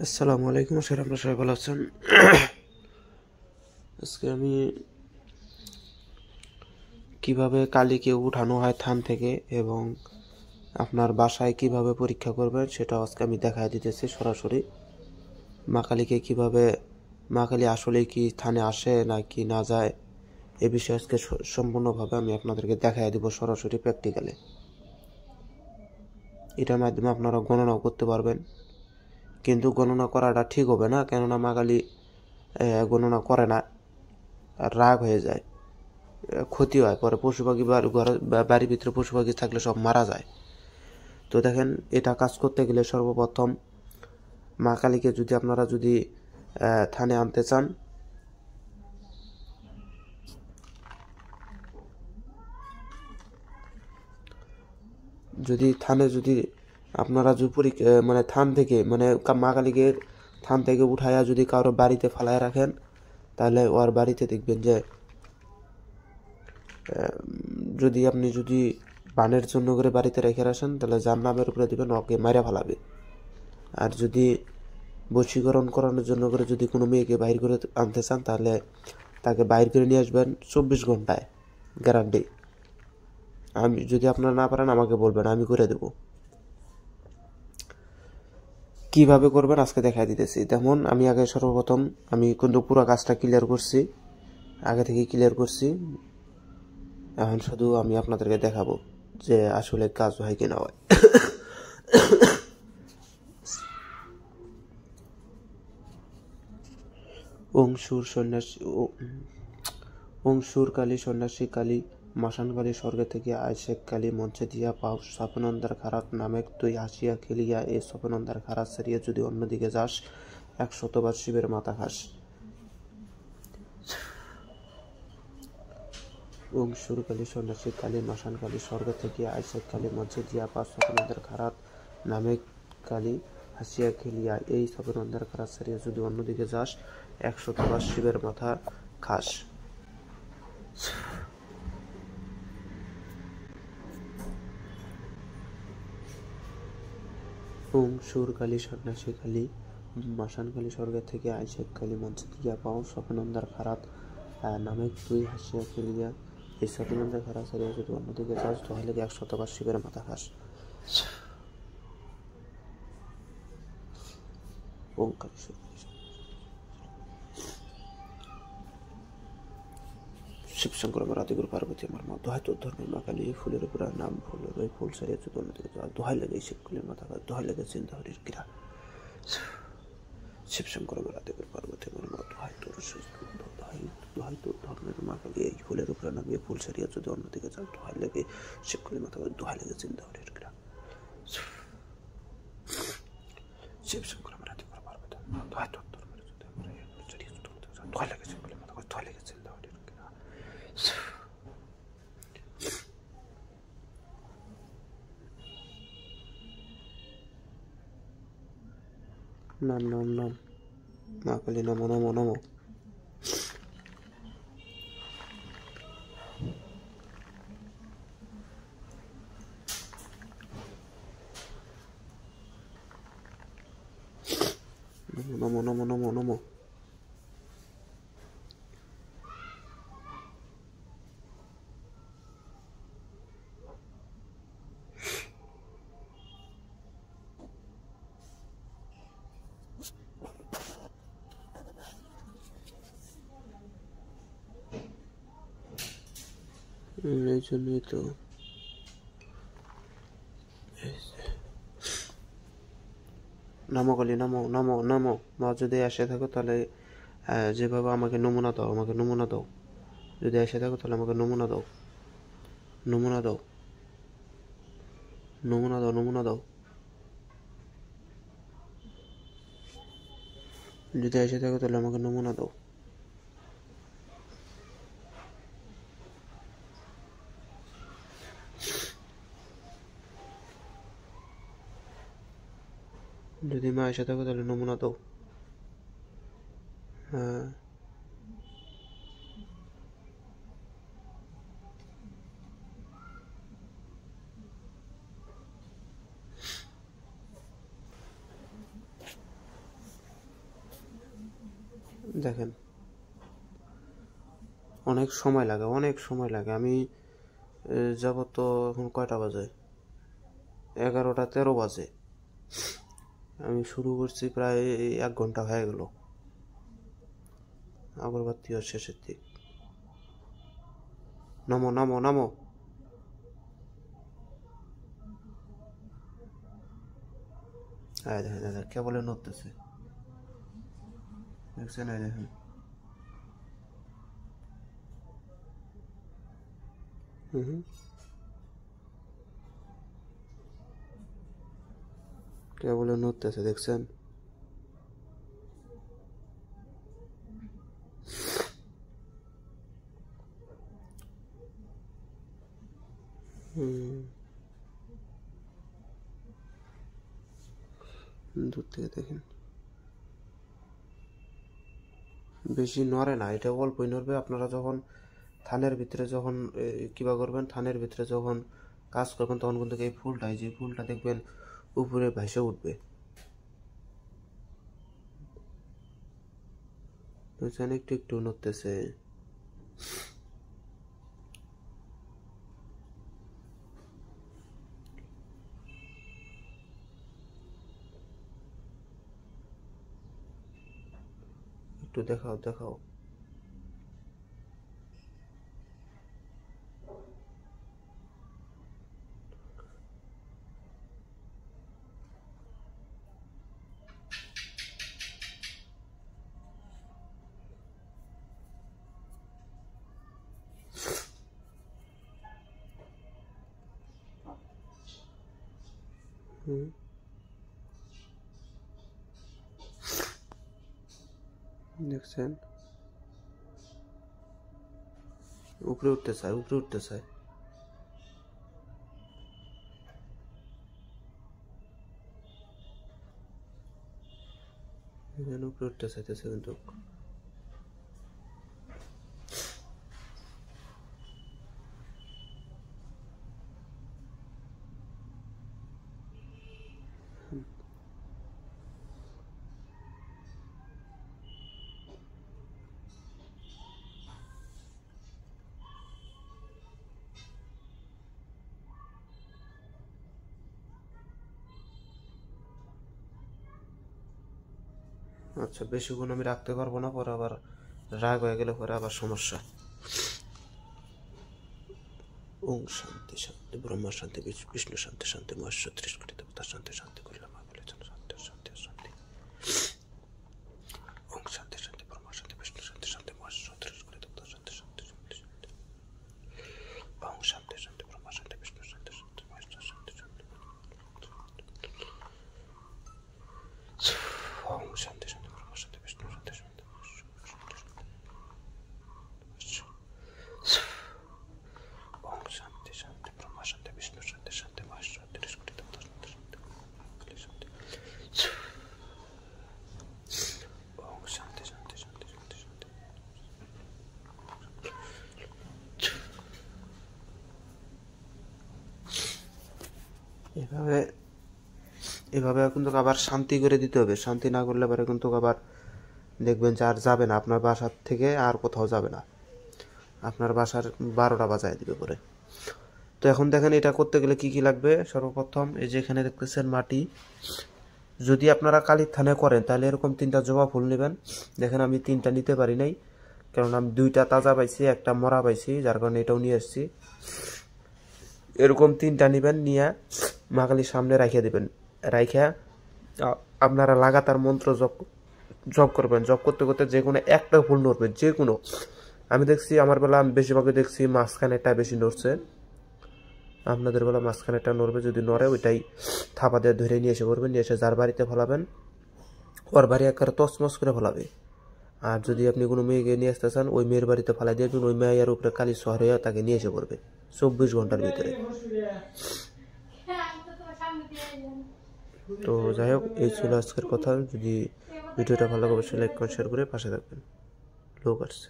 আসসালামু আলাইকুম স্যার, আপনারা সবাই ভালো আছেন? আজকে আমি কিভাবে কালিকে উঠানো হয় থান থেকে এবং আপনার বাসায় কিভাবে পরীক্ষা করবেন সেটা আজকে আমি দেখায় দিতেছি সরাসরি। মা কালীকে কিভাবে, মা কালী আসলে কি থানে আসে নাকি না যায়, এ বিষয়ে আজকে সম্পূর্ণভাবে আমি আপনাদেরকে দেখায় দিব সরাসরি প্র্যাকটিক্যালে। এটার মাধ্যমে আপনারা গণনাও করতে পারবেন, কিন্তু গণনা করাটা ঠিক হবে না, কেননা মা কালী গণনা করে না, রাগ হয়ে যায়, ক্ষতি হয়, পরে পশু পাখি বাড়ির ভিতরে পশু পাখি থাকলে সব মারা যায়। তো দেখেন, এটা কাজ করতে গেলে সর্বপ্রথম মা কালীকে আপনারা যদি থানে আনতে চান, আপনারা মানে থান থেকে মা কালীকে থান থেকে উঠাইয়া যদি কারো বাড়িতে ফালায় রাখেন, তাহলে ওর বাড়িতে দেখবেন যে আপনি যদি বানের জন্য করে বাড়িতে রেখে আসেন, তাহলে যার নামের উপরে দিবেন ওকে মারা ফেলাবে। আর যদি বশীকরণ করানোর জন্য করে যদি কোনো মেয়েকে বাইর করে আনতে চান, তাহলে তাকে বাইর করে নিয়ে আসবেন 24 ঘন্টায়, গ্যারান্টি। আমি যদি আপনারা না পারেন আমাকে বলবেন, আমি করে দেব। কিভাবে করবেন আজকে দেখাই দিতেছি। যেমন আমি আগে সর্বপ্রথম আমি কিন্তু পুরো কাজটা ক্লিয়ার করছি, আগে থেকে ক্লিয়ার করছি। এখন শুধু আমি আপনাদেরকে দেখাবো যে আসলে কাজ হয় কিনা হয়। ওং সুর কালী সন্ন্যাসী কালী মাসান কালী স্বর্গে থেকে আয়সেক কালী মঞ্চে দিয়া পাও স্বপনন্দার খারাপ নামেক তুই হাসিয়া খেলিয়া এই স্বপনন্দার খারাপ সারিয়া যদি অন্যদিকে যাস 100বার শিবের মাথা খাস। ওং সুর কালী সন্ন্যাসী কালী মাসান কালী স্বর্গ থেকে আয়সেক কালী মঞ্চে দিয়া পাও স্বপনন্দার খারাপ নামেক কালী হাসিয়া খেলিয়া এই স্বপনন্দার খারাপ সারিয়া যদি অন্যদিকে যাস 100বার শিবের মাথা খাস। ওং সুর কালী সন্ন্যাসী কালী মাসান কালী স্বর্গ থেকে আইসেক কালী মঞ্চে দিয়া পাও স্বপনন্দার খারাপ নামে তুই হাসিয়া খেলিয়া এই স্বপনন্দার খারাপ সারিয়া যদি অন্যদিকে যাস তাহলে 100বার শিবের মাথা খাস। ওং কালী শিবশঙ্কর আমার আদিগুরু পার্বতী আমার মা, দোহাই তোর ধর্মের মা কালী, এই ফুলের উপর নাম ফুলের ওই ফুল সারিয়া যদি অন্যদিকে যাস, দোহাই লাগে শিবকুলের মাথা খাস, দোহাই লাগে চিন্তা হরির কিরা। শিবশঙ্কর আমার আদিগুরু পার্বতী আমার মা, দোহাই তোর ধর্মের মা কালী, এই ফুলের উপরে নামিয়ে ফুল সারিয়া যদি অন্যদিকে যাস, দোহাই লাগে শিবকুলের মাথা খাস, দোহাই লাগে চিন্তা হরির কিরা। শিবশঙ্কর আমার আদিগুরু পার্বতী আমার মা, দোহাই তোর ধর্মের যদি আমরা দোহাই লাগে শিবকুলের মাথা খাস, দোহাই লাগে চিন্তা হরির কিরা। নাম নাম নাম মা কালী, নমো নমো নমো। নমো নমো নমো নমো। এই জন্যই তো নামকালী, নমো নমো নমো। মা যদি এসে থাকো তাহলে যেভাবে আমাকে নমুনা দাও, আমাকে নমুনা দাও। যদি এসে থাকো তাহলে আমাকে নমুনা দাও, নমুনা দাও, নমুনা দাও, নমুনা দাও। যদি এসে থাকো তাহলে আমাকে নমুনা দাও। যদি মা এসে থাকো তাহলে নমুনা দাও। হ্যাঁ, দেখেন অনেক সময় লাগে। আমি যাব তো এখন কয়টা বাজে, 11টা 13 বাজে। আমি শুরু করছি প্রায় 1 ঘন্টা হয়ে গেল, আগরবাতিও শেষের দিক। নামো নামো নামো। দেখেন দাদা কেবলে নড়তেছে, দেখছেন? দেখেন কেবলে নড়তেছে, দেখছেন? দূর থেকে দেখেন বেশি নড়ে না, এটা অল্পই নড়বে। আপনারা যখন থানের ভিতরে যখন কিবা করবেন, থানের ভিতরে যখন কাজ করবেন, তখন কিন্তু এই ফুলটা, এই যে ফুলটা দেখবেন উপরে ভেসে উঠবে, বুঝছেন? একটু একটু নড়তেছে। একটু দেখাও দেখাও। দেখছেন উপরে উঠতে চায়, উপরে উঠতে চায়। উপরে উঠতে চাইতেছে কিন্তু আচ্ছা, বেশিক্ষণ আমি রাখতে পারবো না, পরে আবার রাগ হয়ে গেলে পরে আবার সমস্যা। ওম শান্তি শান্তি ব্রহ্মা শান্তি বিষ্ণু শান্তি শান্তি মহেশ্বর 30 কোটি দেবতা শান্তি শান্তি করলাম শান্তি শান্তি শান্তি। ওম শান্তি শান্তি ব্রহ্মা শান্তি বিষ্ণু শান্তি শান্তি মহেশ্বর 30 কোটি দেবতা শান্তি শান্তি শান্তি শান্তি। ওম শান্তি শান্তি ব্রহ্মা শান্তি বিষ্ণু শান্তি শান্তি মহেশ্বর শান্তি শান্তি। ওম শান্তি শান্তি ব্রহ্মা শান্তি বিষ্ণু শান্তি শান্তি মহেশ্বর শান্তি শান্তি। ওম শান্তি শান্তি ব্রহ্মা শান্তি বিষ্ণু শান্তি শান্তি মহেশ্বর 30 কোটি দেবতা শান্তি শান্তি শান্তি। ওম শান্তি শান্তি শান্তি শান্তি শান্তি। এভাবে কিন্তু আবার শান্তি করে দিতে হবে। শান্তি না করলে পরে কিন্তু আবার দেখবেন যে আর যাবে না, আপনার বাসার থেকে আর কোথাও যাবে না, আপনার বাসার 12টা বাজায় দিবে পরে। তো এখন দেখেন এটা করতে গেলে কি কি লাগবে। সর্বপ্রথম এই যে এখানে দেখতেছেন মাটি, যদি আপনারা কালীর থানে করেন তাহলে এরকম 3টা জবা ফুল নেবেন। দেখেন আমি 3টা নিতে পারি নাই, কারণ আমি 2টা তাজা পাইছি, একটা মরা পাইছি, যার কারণে এটাও নিয়ে আসছি। এরকম 3টা নেবেন, নিয়ে মা কালীর সামনে রাখিয়ে দেবেন। রাইখা আপনারা লাগাতার মন্ত্র জপ করবেন। জপ করতে করতে যে কোনো একটা ফুল নড়বে, যে কোনো। আমি দেখছি আমার বেলা আমি বেশিরভাগই দেখছি মাঝখানেরটা বেশি নড়ছে, আপনাদের বেলা মাঝখানেরটা নড়বে। যদি নড়ে ওইটাই থাপা দিয়ে ধরে নিয়ে এসে করবেন, নিয়ে এসে যার বাড়িতে ফলাবেন ওর বাড়ি একবারে তসমস করে ফলাবে। আর যদি আপনি কোনো মেয়েকে নিয়ে আসতে চান, ওই মেয়ের বাড়িতে ফেলাই দিয়ে ওই মেয়ের উপরে কালী শহরে তাকে নিয়ে এসে করবে 24 ঘন্টার ভিতরে। তো যাই হোক, এই ছিল আজকের কথা। যদি ভিডিওটা ভালো লাগে অবশ্যই লাইক করে শেয়ার করে পাশে থাকবেন। লোক আসছে।